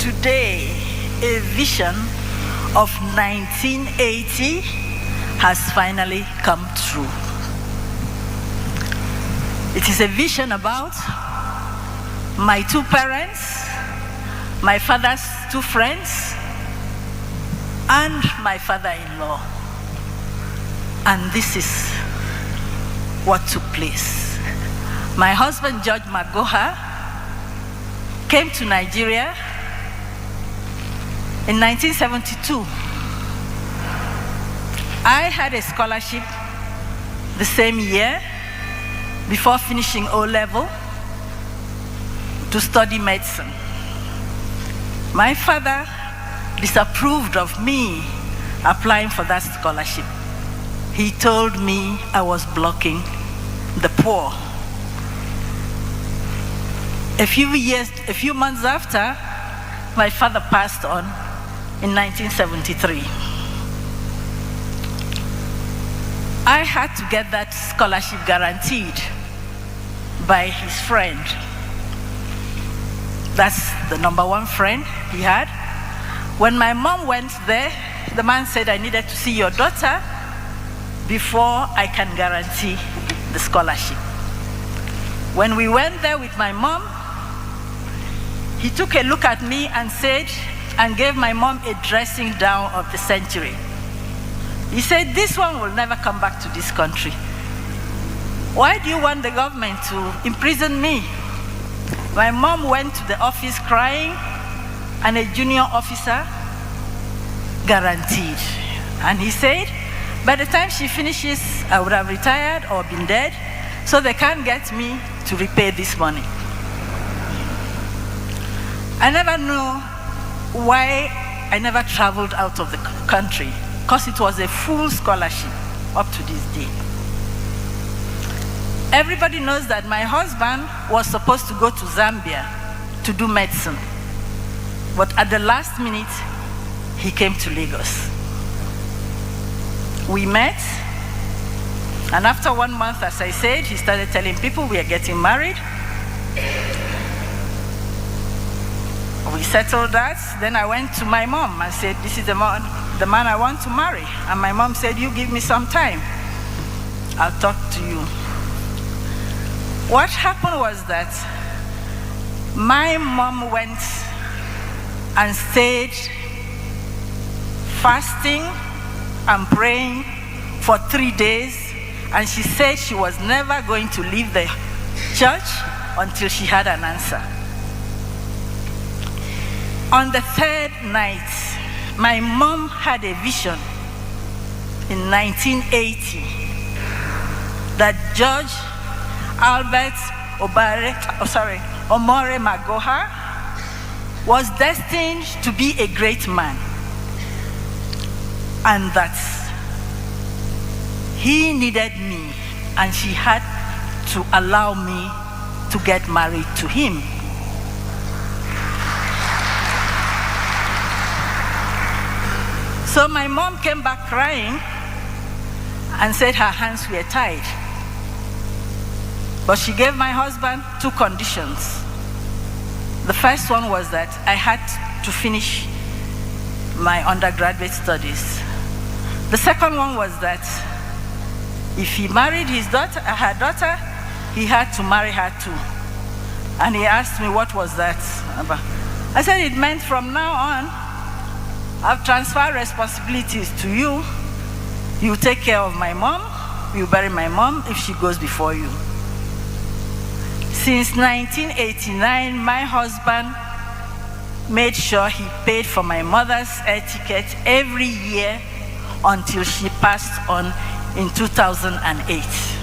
Today, a vision of 1980 has finally come true. It is a vision about my two parents, my father's two friends, and my father-in-law. And this is what took place. My husband, George Magoha, came to Nigeria in 1972. I had a scholarship the same year before finishing O-level to study medicine. My father disapproved of me applying for that scholarship. He told me I was blocking the poor. A few months after, my father passed on in 1973. I had to get that scholarship guaranteed by his friend. That's the number one friend he had. When my mom went there, the man said, I needed to see your daughter before I can guarantee the scholarship. When we went there with my mom, he took a look at me and said, and gave my mom a dressing down of the century. He said, this one will never come back to this country. Why do you want the government to imprison me? My mom went to the office crying, and a junior officer guaranteed. And he said, by the time she finishes, I would have retired or been dead, so they can't get me to repay this money. I never knew why I never traveled out of the country, because it was a full scholarship up to this day. Everybody knows that my husband was supposed to go to Zambia to do medicine, but at the last minute, he came to Lagos. We met, and after 1 month, as I said, he started telling people we are getting married. We settled that. Then I went to my mom and said, this is the man I want to marry. And my mom said, you give me some time. I'll talk to you. What happened was that my mom went and stayed fasting and praying for 3 days. And she said she was never going to leave the church until she had an answer. On the third night, my mom had a vision in 1980 that George Albert Omore Magoha was destined to be a great man, and that he needed me, and she had to allow me to get married to him. So my mom came back crying and said her hands were tied. But she gave my husband 2 conditions. The first one was that I had to finish my undergraduate studies. The second one was that if he married her daughter, he had to marry her too. And he asked me, what was that about? I said, it meant from now on, I've transferred responsibilities to you. You take care of my mom. You bury my mom if she goes before you. Since 1989, my husband made sure he paid for my mother's air ticket every year until she passed on in 2008.